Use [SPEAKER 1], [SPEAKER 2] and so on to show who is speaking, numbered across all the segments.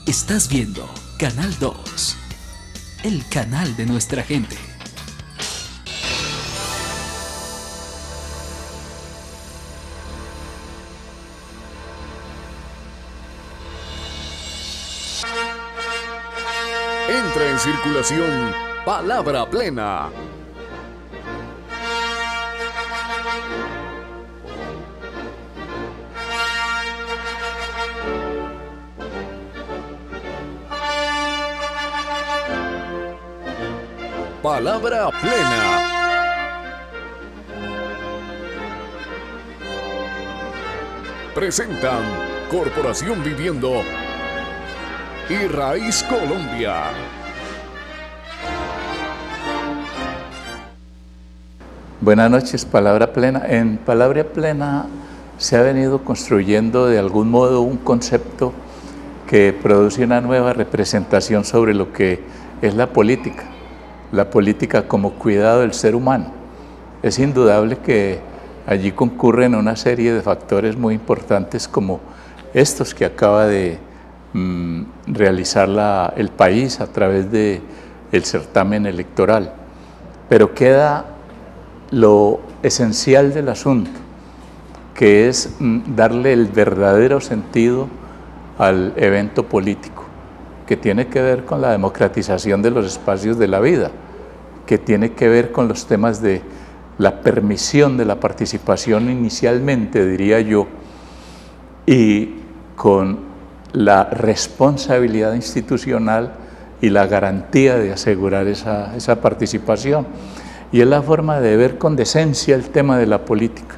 [SPEAKER 1] Estás viendo Canal 2, el canal de nuestra gente.
[SPEAKER 2] Entra en circulación Palabra Plena. Palabra Plena. Presentan Corporación Viviendo y Raíz Colombia.
[SPEAKER 3] Buenas noches, Palabra Plena. En Palabra Plena se ha venido construyendo de algún modo un concepto que produce una nueva representación sobre lo que es la política como cuidado del ser humano. Es indudable que allí concurren una serie de factores muy importantes como estos que acaba de realizar el país a través del certamen electoral. Pero queda lo esencial del asunto, que es darle el verdadero sentido al evento político, que tiene que ver con la democratización de los espacios de la vida, que tiene que ver con los temas de la permisión de la participación inicialmente, diría yo, y con la responsabilidad institucional y la garantía de asegurar esa participación. Y es la forma de ver con decencia el tema de la política,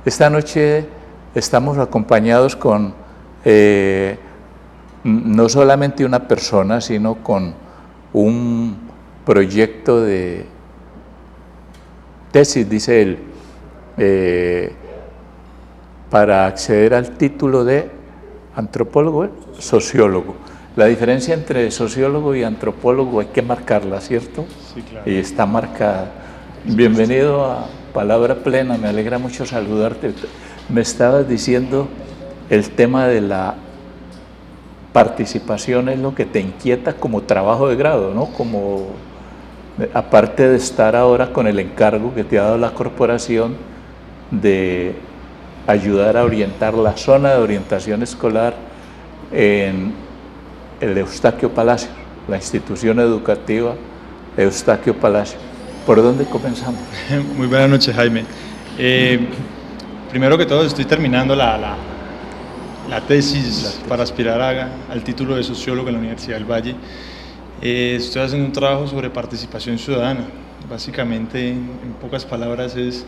[SPEAKER 3] Esta noche estamos acompañados con no solamente una persona, sino con un proyecto de tesis, dice él, para acceder al título de antropólogo, sociólogo. La diferencia entre sociólogo y antropólogo hay que marcarla, ¿cierto?
[SPEAKER 4] Sí, claro.
[SPEAKER 3] Y está marcada. Bienvenido a Palabra Plena, me alegra mucho saludarte. Me estabas diciendo el tema de la participación es lo que te inquieta como trabajo de grado, ¿no? Como, aparte de estar ahora con el encargo que te ha dado la corporación de ayudar a orientar la zona de orientación escolar en el Eustaquio Palacio, la institución educativa Eustaquio Palacio. ¿Por dónde comenzamos?
[SPEAKER 4] Muy buenas noches, Jaime. Primero que todo, estoy terminando la tesis para aspirar al título de sociólogo en la Universidad del Valle. Estoy haciendo un trabajo sobre participación ciudadana. Básicamente, en pocas palabras, es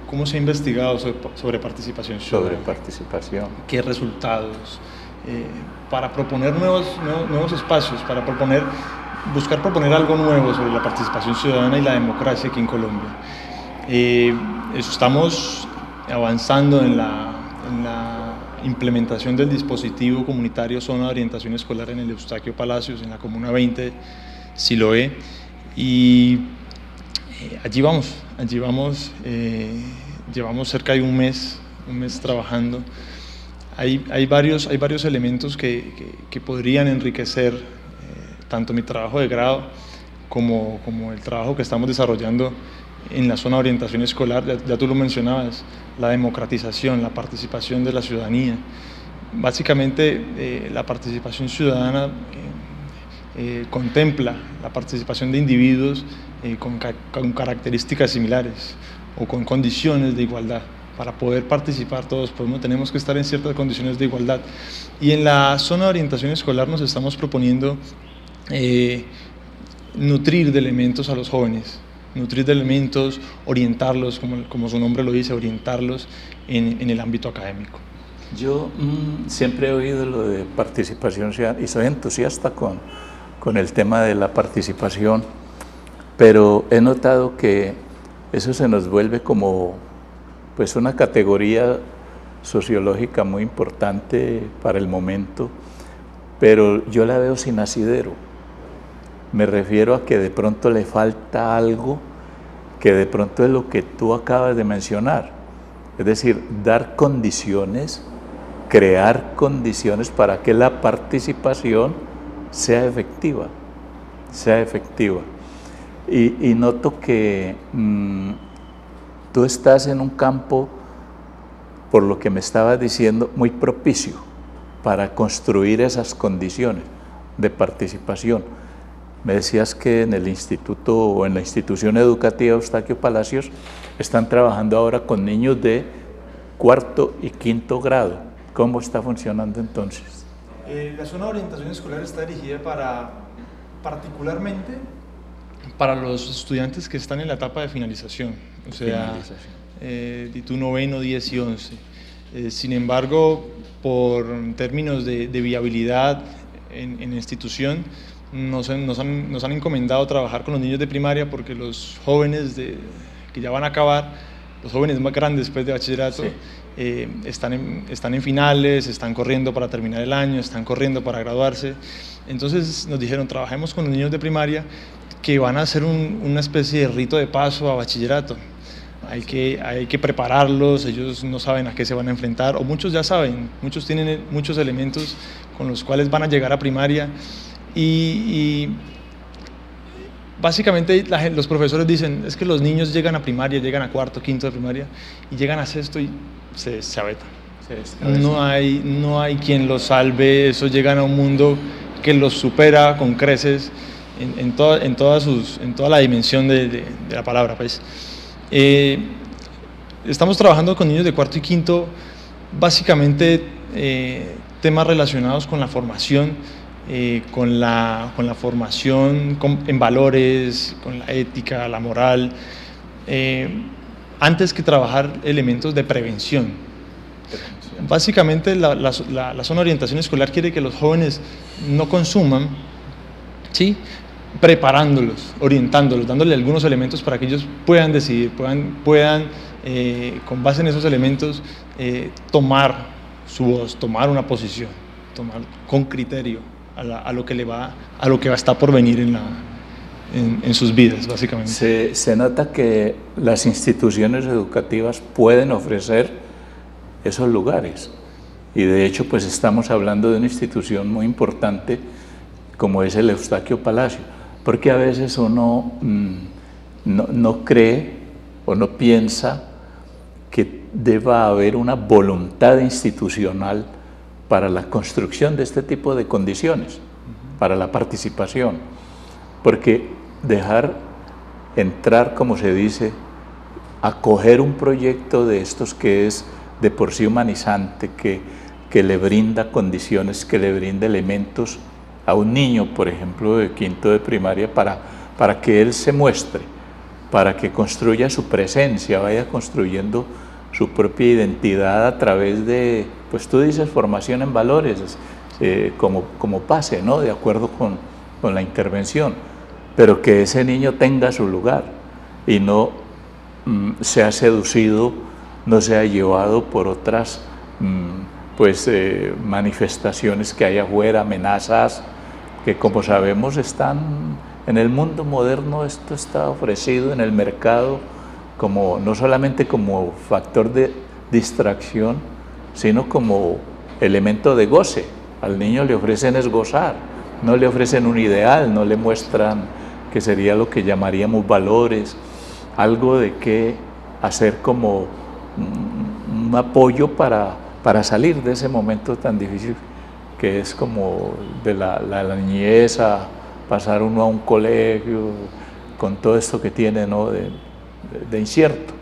[SPEAKER 4] cómo se ha investigado sobre participación ciudadana.
[SPEAKER 3] Sobre participación.
[SPEAKER 4] ¿Qué resultados? Para proponer nuevos espacios, para buscar proponer algo nuevo sobre la participación ciudadana y la democracia aquí en Colombia. Estamos avanzando en la implementación del dispositivo comunitario Zona de Orientación Escolar en el Eustaquio Palacios, en la Comuna 20, Siloé, y allí vamos, llevamos cerca de un mes trabajando. Hay varios elementos que podrían enriquecer tanto mi trabajo de grado como el trabajo que estamos desarrollando en la zona de orientación escolar. Ya tú lo mencionabas, la democratización, la participación de la ciudadanía. Básicamente la participación ciudadana contempla la participación de individuos con características similares o con condiciones de igualdad. Para poder participar todos tenemos que estar en ciertas condiciones de igualdad. Y en la zona de orientación escolar nos estamos proponiendo nutrir de elementos a los jóvenes, orientarlos, como su nombre lo dice, orientarlos en el ámbito académico.
[SPEAKER 3] Yo siempre he oído lo de participación ciudadana y soy entusiasta con el tema de la participación, pero he notado que eso se nos vuelve como pues una categoría sociológica muy importante para el momento, pero yo la veo sin asidero. Me refiero a que de pronto le falta algo que de pronto es lo que tú acabas de mencionar, es decir, dar condiciones crear condiciones para que la participación sea efectiva, Y noto que tú estás en un campo, por lo que me estabas diciendo, muy propicio para construir esas condiciones de participación. Me decías que en el instituto o en la institución educativa Eustaquio Palacios están trabajando ahora con niños de 4º y 5º grado. ¿Cómo está funcionando entonces?
[SPEAKER 4] La zona de orientación escolar está dirigida particularmente para los estudiantes que están en la etapa de finalización, o sea, tu 9º, 10 y 11. Sin embargo, por términos de viabilidad en la institución, nos han encomendado trabajar con los niños de primaria, porque los jóvenes que ya van a acabar, los jóvenes más grandes después de bachillerato, están en finales, están corriendo para terminar el año, están corriendo para graduarse. Entonces nos dijeron, trabajemos con los niños de primaria que van a hacer una especie de rito de paso a bachillerato. Hay que prepararlos, ellos no saben a qué se van a enfrentar, o muchos ya saben, muchos tienen muchos elementos con los cuales van a llegar a primaria, y básicamente los profesores dicen, es que los niños llegan a primaria, llegan a 4º, 5º de primaria, y llegan a 6º y se abetan. No hay quien los salve, eso, llegan a un mundo que los supera con creces en toda la dimensión de la palabra, pues. Estamos trabajando con niños de 4º y 5º, básicamente temas relacionados con la formación, con la formación en valores, con la ética, la moral, antes que trabajar elementos de prevención. Básicamente la zona de orientación escolar quiere que los jóvenes no consuman, ¿sí?, preparándolos, orientándolos, dándole algunos elementos para que ellos puedan decidir, puedan con base en esos elementos tomar su voz, tomar una posición, tomar con criterio a lo que va a estar por venir en sus vidas, básicamente.
[SPEAKER 3] Se nota que las instituciones educativas pueden ofrecer esos lugares, y de hecho pues estamos hablando de una institución muy importante como es el Eustaquio Palacio, porque a veces uno no cree o no piensa que deba haber una voluntad institucional para la construcción de este tipo de condiciones, para la participación, porque dejar entrar, como se dice, acoger un proyecto de estos que es de por sí humanizante, que le brinda condiciones, que le brinda elementos a un niño, por ejemplo, de 5º de primaria, para que él se muestre, para que construya su presencia, vaya construyendo su propia identidad a través de, pues tú dices, formación en valores, como pase, ¿no?, de acuerdo con la intervención, pero que ese niño tenga su lugar y no sea seducido, no sea llevado por otras manifestaciones que hay afuera, amenazas, que como sabemos están en el mundo moderno. Esto está ofrecido en el mercado no solamente como factor de distracción, sino como elemento de goce. Al niño le ofrecen es gozar, no le ofrecen un ideal, no le muestran que sería lo que llamaríamos valores, algo de qué hacer como un apoyo para salir de ese momento tan difícil que es como de la niñez, a pasar uno a un colegio, con todo esto que tiene, ¿no?, de incierto.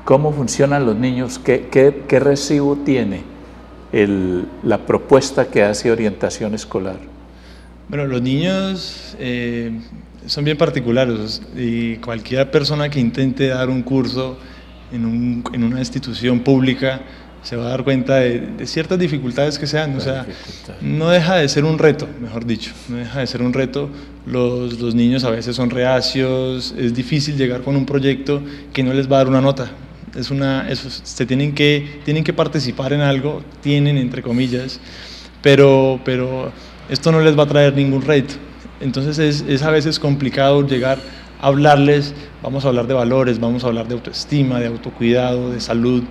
[SPEAKER 3] ¿Cómo funcionan los niños? ¿Qué recibo tiene la propuesta que hace orientación escolar?
[SPEAKER 4] Bueno, los niños son bien particulares, y cualquier persona que intente dar un curso en una institución pública se va a dar cuenta de ciertas dificultades que se dan. O sea, no deja de ser un reto, mejor dicho, no deja de ser un reto. Los niños a veces son reacios, es difícil llegar con un proyecto que no les va a dar una nota. Tienen que participar en algo, entre comillas, pero esto no les va a traer ningún reto. Entonces es a veces complicado llegar hablarles, vamos a hablar de valores, vamos a hablar de autoestima, de autocuidado, de salud,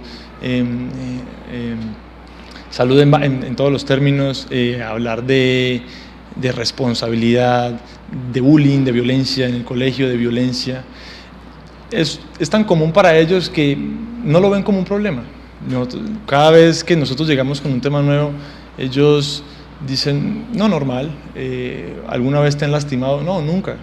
[SPEAKER 4] salud en todos los términos, hablar de responsabilidad, de bullying, de violencia en el colegio, de violencia. Es tan común para ellos que no lo ven como un problema. Cada vez que nosotros llegamos con un tema nuevo, ellos dicen, no, normal, ¿alguna vez te han lastimado? No, nunca.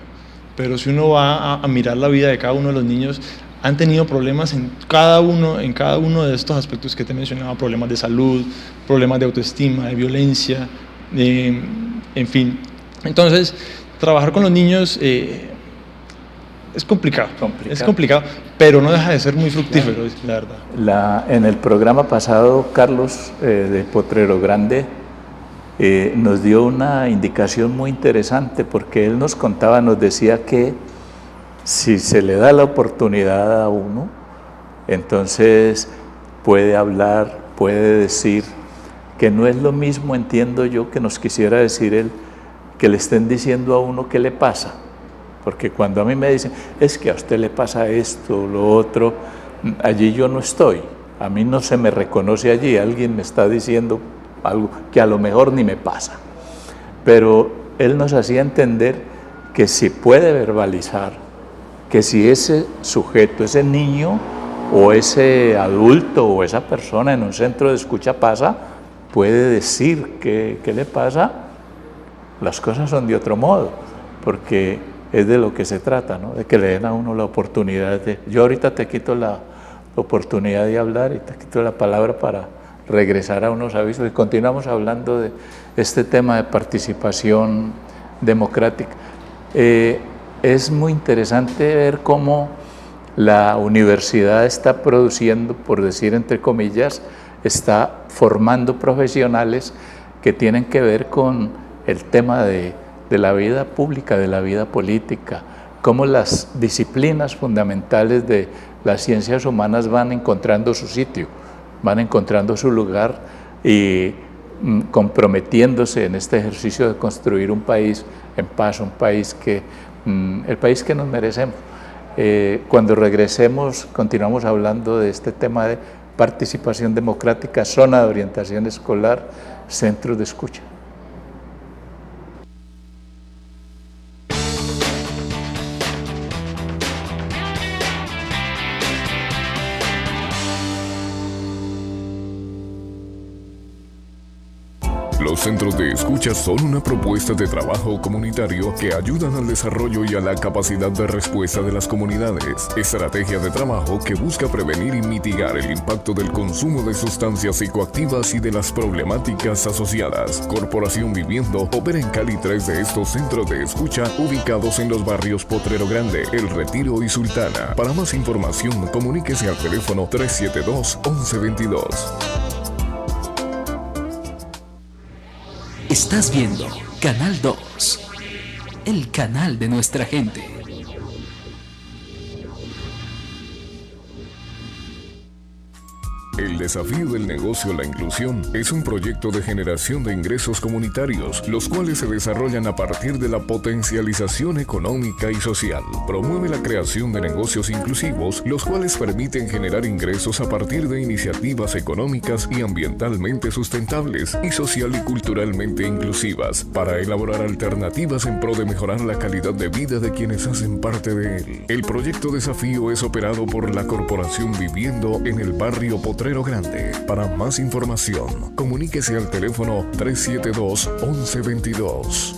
[SPEAKER 4] Pero si uno va a mirar la vida de cada uno de los niños, han tenido problemas en cada uno de estos aspectos que te mencionaba, problemas de salud, problemas de autoestima, de violencia, en fin. Entonces, trabajar con los niños es complicado, pero no deja de ser muy fructífero, la verdad.
[SPEAKER 3] En el programa pasado, Carlos de Potrero Grande nos dio una indicación muy interesante, porque él nos contaba, nos decía que si se le da la oportunidad a uno, entonces puede hablar, puede decir, que no es lo mismo, entiendo yo, que nos quisiera decir él, que le estén diciendo a uno qué le pasa. Porque cuando a mí me dicen, es que a usted le pasa esto, lo otro, allí yo no estoy, a mí no se me reconoce allí, alguien me está diciendo algo que a lo mejor ni me pasa. Pero él nos hacía entender que si puede verbalizar, que si ese sujeto, ese niño o ese adulto o esa persona en un centro de escucha pasa, puede decir qué le pasa, las cosas son de otro modo, porque es de lo que se trata, ¿no? De que le den a uno la oportunidad de... Yo ahorita te quito la oportunidad de hablar y te quito la palabra para regresar a unos avisos y continuamos hablando de este tema de participación democrática. Es muy interesante ver cómo la universidad está produciendo, por decir entre comillas, está formando profesionales que tienen que ver con el tema de la vida pública, de la vida política, cómo las disciplinas fundamentales de las ciencias humanas van encontrando su sitio, van encontrando su lugar y comprometiéndose en este ejercicio de construir un país en paz, un país el país que nos merecemos. Cuando regresemos, continuamos hablando de este tema de participación democrática, zona de orientación escolar, centros de escucha.
[SPEAKER 2] Los centros de escucha son una propuesta de trabajo comunitario que ayudan al desarrollo y a la capacidad de respuesta de las comunidades. Estrategia de trabajo que busca prevenir y mitigar el impacto del consumo de sustancias psicoactivas y de las problemáticas asociadas. Corporación Viviendo opera en Cali 3 de estos centros de escucha ubicados en los barrios Potrero Grande, El Retiro y Sultana. Para más información, comuníquese al teléfono 372-1122.
[SPEAKER 1] Estás viendo Canal 2, el canal de nuestra gente.
[SPEAKER 2] El desafío del negocio La Inclusión es un proyecto de generación de ingresos comunitarios, los cuales se desarrollan a partir de la potencialización económica y social. Promueve la creación de negocios inclusivos, los cuales permiten generar ingresos a partir de iniciativas económicas y ambientalmente sustentables y social y culturalmente inclusivas, para elaborar alternativas en pro de mejorar la calidad de vida de quienes hacen parte de él. El proyecto Desafío es operado por la Corporación Viviendo en el barrio Potrero Grande. Para más información, comuníquese al teléfono 372-1122.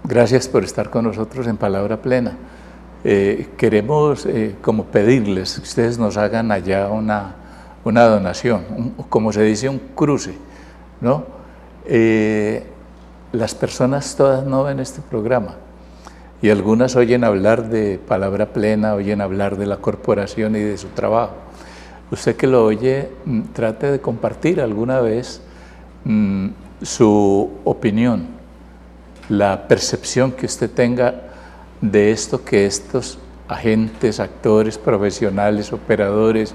[SPEAKER 3] Gracias por estar con nosotros en Palabra Plena. Queremos como pedirles que ustedes nos hagan allá una donación, como se dice, un cruce, ¿no? Las personas todas no ven este programa y algunas oyen hablar de Palabra Plena, oyen hablar de la corporación y de su trabajo. Usted que lo oye, trate de compartir alguna vez su opinión, la percepción que usted tenga de esto que estos agentes, actores, profesionales, operadores,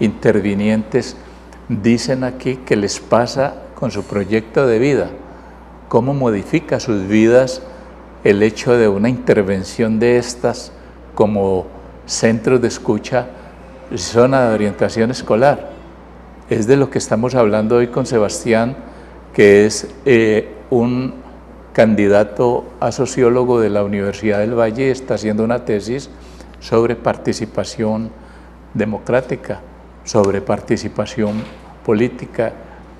[SPEAKER 3] intervinientes dicen aquí que les pasa con su proyecto de vida, cómo modifica sus vidas el hecho de una intervención de estas como centros de escucha, zona de orientación escolar. Es de lo que estamos hablando hoy con Sebastián, que es un candidato a sociólogo de la Universidad del Valle, está haciendo una tesis sobre participación democrática, sobre participación política,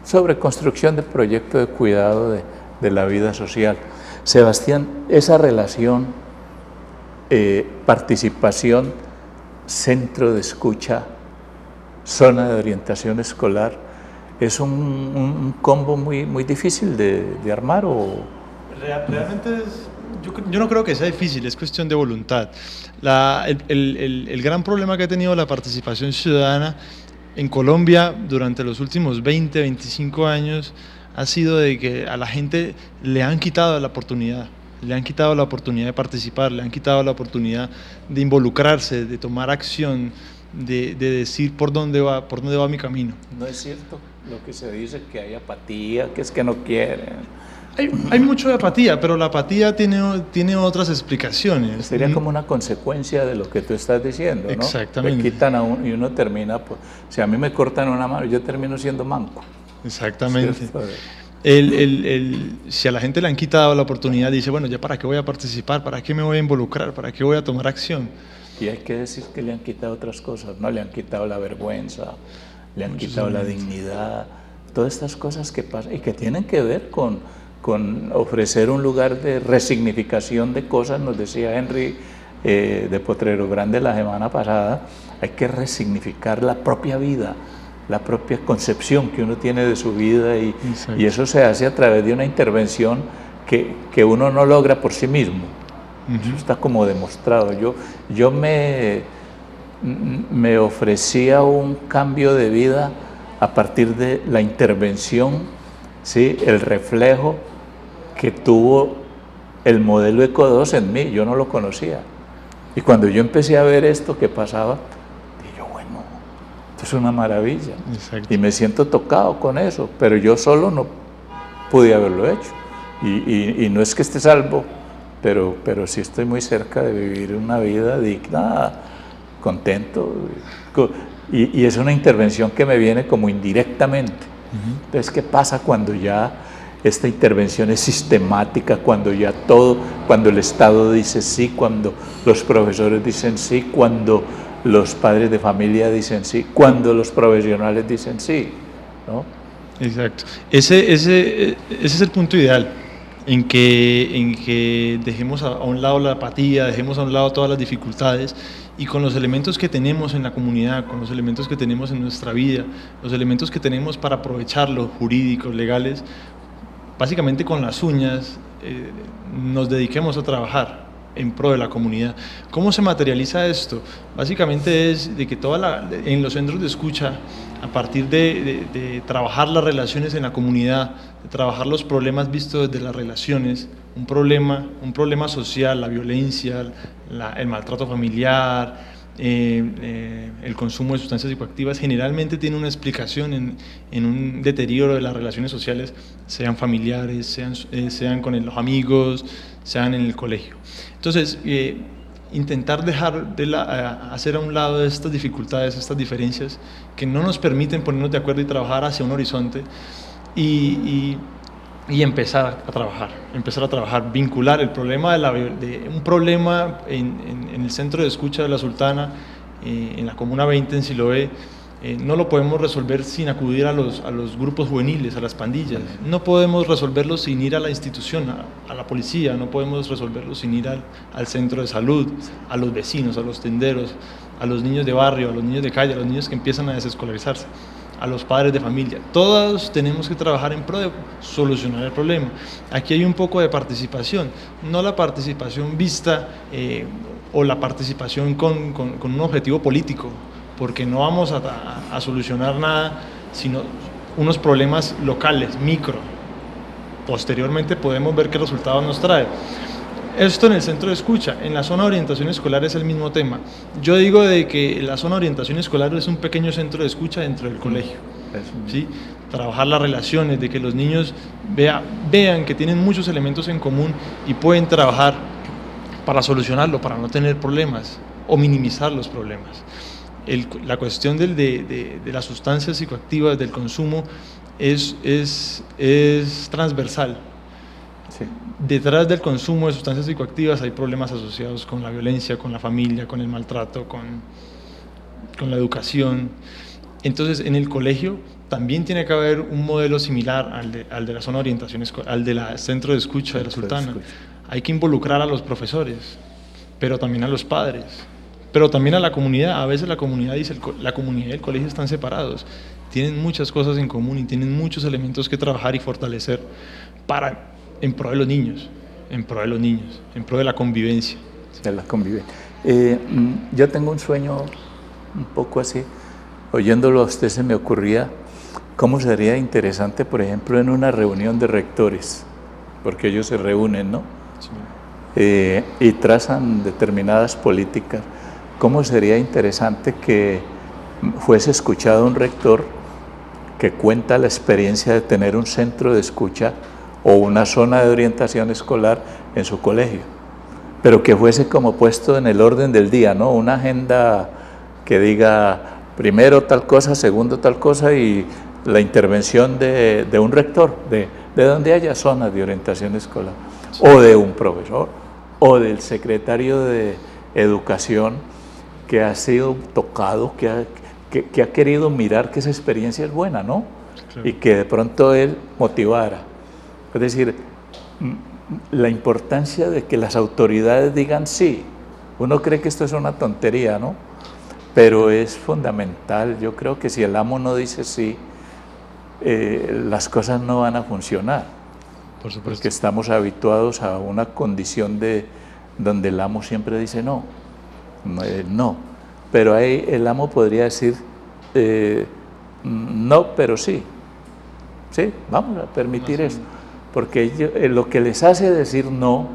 [SPEAKER 3] sobre construcción de proyectos de cuidado de la vida social. Sebastián, esa relación participación, centro de escucha, zona de orientación escolar, es un combo muy difícil de armar o...
[SPEAKER 4] Realmente yo no creo que sea difícil, es cuestión de voluntad. El gran problema que ha tenido la participación ciudadana en Colombia durante los últimos 20, 25 años ha sido de que a la gente le han quitado la oportunidad. Le han quitado la oportunidad de participar, le han quitado la oportunidad de involucrarse, de tomar acción, de decir por dónde va mi camino.
[SPEAKER 3] No es cierto lo que se dice, que hay apatía, que es que no quieren.
[SPEAKER 4] Hay mucho de apatía, pero la apatía tiene otras explicaciones.
[SPEAKER 3] Sería como una consecuencia de lo que tú estás diciendo, ¿no?
[SPEAKER 4] Exactamente.
[SPEAKER 3] Le quitan a uno y uno termina, si a mí me cortan una mano, yo termino siendo manco.
[SPEAKER 4] Exactamente. Si a la gente le han quitado la oportunidad, dice, bueno, ¿ya para qué voy a participar? ¿Para qué me voy a involucrar? ¿Para qué voy a tomar acción?
[SPEAKER 3] Y hay que decir que le han quitado otras cosas, ¿no? Le han quitado la vergüenza, le han quitado la dignidad, todas estas cosas que pasan y que tienen que ver con ofrecer un lugar de resignificación de cosas. Nos decía Henry de Potrero Grande la semana pasada, hay que resignificar la propia vida, la propia concepción que uno tiene de su vida y eso se hace a través de una intervención que uno no logra por sí mismo. Eso está como demostrado. Yo me ofrecía un cambio de vida a partir de la intervención, ¿sí? El reflejo que tuvo el modelo Eco 2 en mí, yo no lo conocía. Y cuando yo empecé a ver esto que pasaba, dije yo, bueno, esto es una maravilla. Exacto. Y me siento tocado con eso, pero yo solo no pude haberlo hecho. Y no es que esté salvo, pero sí estoy muy cerca de vivir una vida digna, contento. Y es una intervención que me viene como indirectamente. Entonces, ¿qué pasa cuando ya esta intervención es sistemática, cuando el Estado dice sí, cuando los profesores dicen sí, cuando los padres de familia dicen sí, cuando los profesionales dicen sí, ¿no?
[SPEAKER 4] Exacto. Ese es el punto ideal, en que dejemos a un lado la apatía, dejemos a un lado todas las dificultades y con los elementos que tenemos en la comunidad, con los elementos que tenemos en nuestra vida, los elementos que tenemos para aprovecharlos, jurídicos, legales, básicamente con las uñas, nos dediquemos a trabajar en pro de la comunidad. ¿Cómo se materializa esto? Básicamente es de que en los centros de escucha, a partir de trabajar las relaciones en la comunidad, de trabajar los problemas vistos desde las relaciones, un problema social, la violencia, el maltrato familiar, el consumo de sustancias psicoactivas, generalmente tiene una explicación en un deterioro de las relaciones sociales, sean familiares, sean con los amigos, sean en el colegio. Entonces, intentar hacer a un lado de estas dificultades, estas diferencias que no nos permiten ponernos de acuerdo y trabajar hacia un horizonte y empezar a trabajar, vincular el problema un problema en el centro de escucha de La Sultana, en la Comuna 20 en Siloé, no lo podemos resolver sin acudir a los grupos juveniles, a las pandillas. No podemos resolverlo sin ir a la institución, a la policía. No podemos resolverlo sin ir al centro de salud, a los vecinos, a los tenderos, a los niños de barrio, a los niños de calle, a los niños que empiezan a desescolarizarse, a los padres de familia. Todos tenemos que trabajar en pro de solucionar el problema. Aquí hay un poco de participación, no la participación vista o la participación con un objetivo político, porque no vamos a solucionar nada, sino unos problemas locales, micro. Posteriormente podemos ver qué resultados nos trae. Esto en el centro de escucha. En la zona de orientación escolar es el mismo tema. Yo digo de que la zona de orientación escolar es un pequeño centro de escucha dentro del colegio, ¿sí? Trabajar las relaciones, de que los niños vean que tienen muchos elementos en común y pueden trabajar para solucionarlo, para no tener problemas o minimizar los problemas. La cuestión de las sustancias psicoactivas, del consumo, es transversal.
[SPEAKER 3] Sí.
[SPEAKER 4] Detrás del consumo de sustancias psicoactivas hay problemas asociados con la violencia, con la familia, con el maltrato, con la educación. Entonces, en el colegio también tiene que haber un modelo similar al de la zona de orientación escolar, al del centro de escucha de la Sultana. Hay que involucrar a los profesores, pero también a los padres, pero también a la comunidad. A veces la comunidad dice, la comunidad y el colegio están separados, tienen muchas cosas en común y tienen muchos elementos que trabajar y fortalecer en pro de los niños, en pro de la convivencia.
[SPEAKER 3] De la convivencia. Yo tengo un sueño un poco así, oyéndolo a usted se me ocurría cómo sería interesante, por ejemplo, en una reunión de rectores, porque ellos se reúnen, ¿no? Sí. Y trazan determinadas políticas. ¿Cómo sería interesante que fuese escuchado un rector que cuenta la experiencia de tener un centro de escucha o una zona de orientación escolar en su colegio, pero que fuese como puesto en el orden del día, ¿no? Una agenda que diga primero tal cosa, segundo tal cosa, y la intervención de un rector, de donde haya zonas de orientación escolar, sí, o de un profesor, o del secretario de Educación que ha sido tocado, que ha querido mirar que esa experiencia es buena, ¿no? Claro. Y que de pronto él motivara. Es decir, la importancia de que las autoridades digan sí. Uno cree que esto es una tontería, ¿no? Pero es fundamental. Yo creo que si el amo no dice sí, las cosas no van a funcionar. Por supuesto. Porque estamos habituados a una condición donde el amo siempre dice no. No. Pero ahí el amo podría decir no, pero sí. Sí, vamos a permitir eso. Porque lo que les hace decir no,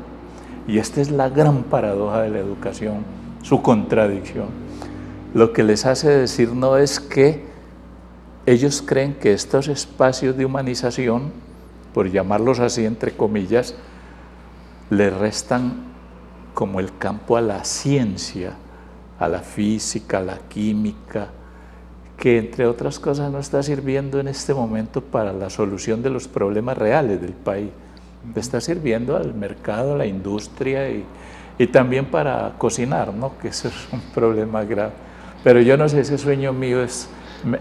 [SPEAKER 3] y esta es la gran paradoja de la educación, su contradicción, lo que les hace decir no es que ellos creen que estos espacios de humanización, por llamarlos así entre comillas, le restan como el campo a la ciencia, a la física, a la química, que entre otras cosas no está sirviendo en este momento para la solución de los problemas reales del país. Está sirviendo al mercado, a la industria y también para cocinar, ¿no? Que eso es un problema grave. Pero yo no sé, ese sueño mío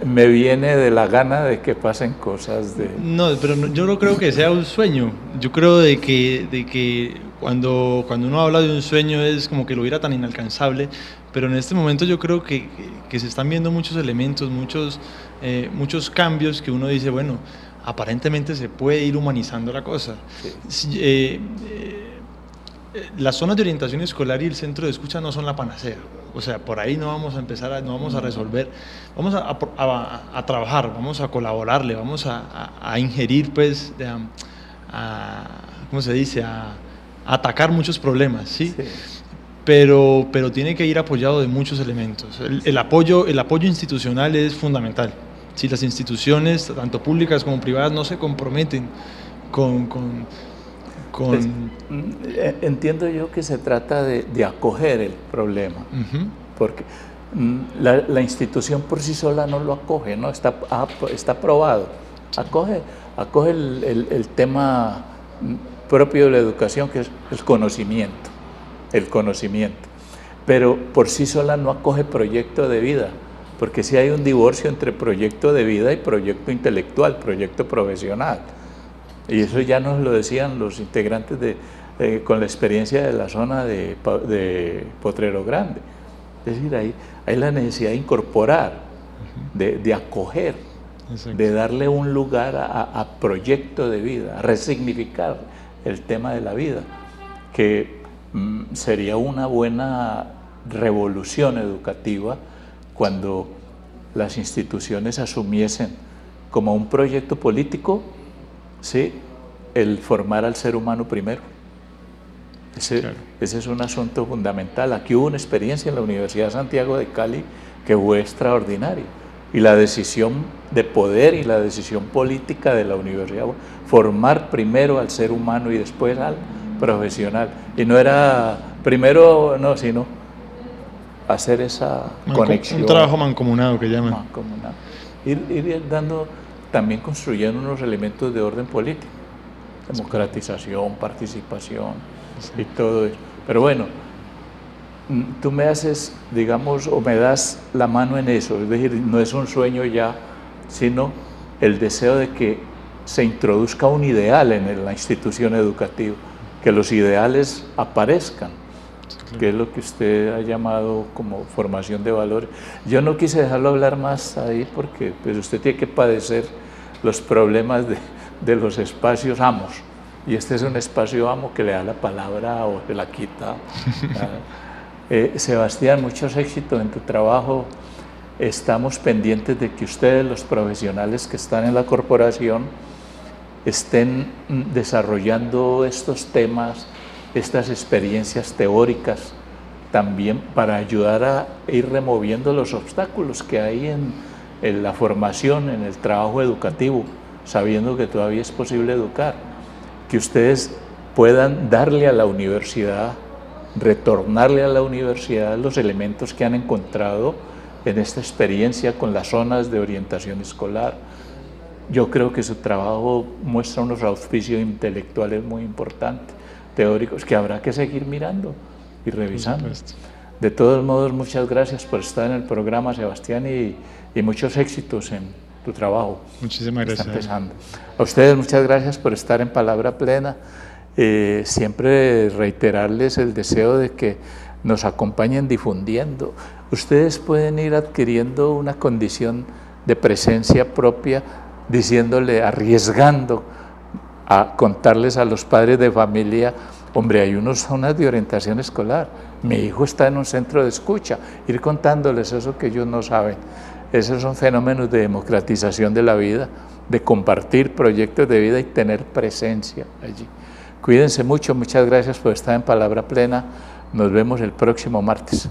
[SPEAKER 3] me viene de la gana de que pasen cosas de... No,
[SPEAKER 4] pero yo no creo que sea un sueño. Yo creo de que cuando uno habla de un sueño es como que lo viera tan inalcanzable, pero en este momento yo creo que se están viendo muchos elementos, muchos cambios que uno dice, bueno, aparentemente se puede ir humanizando la cosa. Sí. Las zonas de orientación escolar y el centro de escucha no son la panacea. O sea, por ahí no vamos a empezar, no vamos a resolver, vamos a trabajar, vamos a colaborarle, vamos a ingerir, pues, ¿cómo se dice? A atacar muchos problemas, ¿sí? Sí. Pero tiene que ir apoyado de muchos elementos. El apoyo institucional es fundamental. Si las instituciones, tanto públicas como privadas, no se comprometen
[SPEAKER 3] Entiendo yo que se trata de acoger el problema, porque la institución por sí sola no lo acoge, ¿no? Está probado. Acoge el tema propio de la educación, que es el conocimiento, pero por sí sola no acoge proyecto de vida, porque si hay un divorcio entre proyecto de vida y proyecto intelectual, proyecto profesional. Y eso ya nos lo decían los integrantes con la experiencia de la zona de Potrero Grande. Es decir, hay la necesidad de incorporar, de acoger, de darle un lugar a proyecto de vida, a resignificar el tema de la vida, que sería una buena revolución educativa cuando las instituciones asumiesen como un proyecto político, ¿sí?, el formar al ser humano primero. Ese es un asunto fundamental. Aquí hubo una experiencia en la Universidad de Santiago de Cali que fue extraordinaria. Y la decisión de poder y la decisión política de la universidad, formar primero al ser humano y después al profesional. Y no era primero, no, sino hacer esa conexión.
[SPEAKER 4] Un trabajo mancomunado que llaman.
[SPEAKER 3] Mancomunado. Ir dando, también construyendo unos elementos de orden político, democratización, participación y todo eso. Pero bueno, tú me haces, digamos, o me das la mano en eso, es decir, no es un sueño ya, sino el deseo de que se introduzca un ideal en la institución educativa, que los ideales aparezcan, que es lo que usted ha llamado como formación de valores. Yo no quise dejarlo hablar más ahí porque pues, usted tiene que padecer los problemas de los espacios amos, y este es un espacio amo que le da la palabra o se la quita. Sebastián, muchos éxitos en tu trabajo. Estamos pendientes de que ustedes, los profesionales que están en la corporación, estén desarrollando estos temas, estas experiencias teóricas, también para ayudar a ir removiendo los obstáculos que hay en la formación, en el trabajo educativo, sabiendo que todavía es posible educar, que ustedes puedan darle a la universidad, retornarle a la universidad los elementos que han encontrado en esta experiencia con las zonas de orientación escolar. Yo creo que su trabajo muestra unos auspicios intelectuales muy importantes, teóricos, que habrá que seguir mirando y revisando. De todos modos, muchas gracias por estar en el programa, Sebastián, y muchos éxitos en tu trabajo.
[SPEAKER 4] Muchísimas gracias.
[SPEAKER 3] Está empezando. A ustedes muchas gracias por estar en Palabra Plena. Siempre reiterarles el deseo de que nos acompañen difundiendo. Ustedes pueden ir adquiriendo una condición de presencia propia, diciéndole, arriesgando a contarles a los padres de familia, hombre, hay unas zonas de orientación escolar, mi hijo está en un centro de escucha, ir contándoles eso que ellos no saben. Esos son fenómenos de democratización de la vida, de compartir proyectos de vida y tener presencia allí. Cuídense mucho, muchas gracias por estar en Palabra Plena. Nos vemos el próximo martes.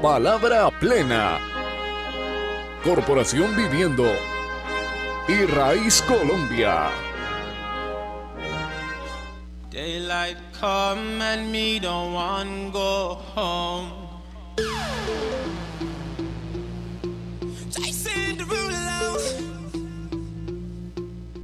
[SPEAKER 2] Palabra Plena. Corporación Viviendo y Raíz Colombia.
[SPEAKER 5] Daylight come and me don't want to go home.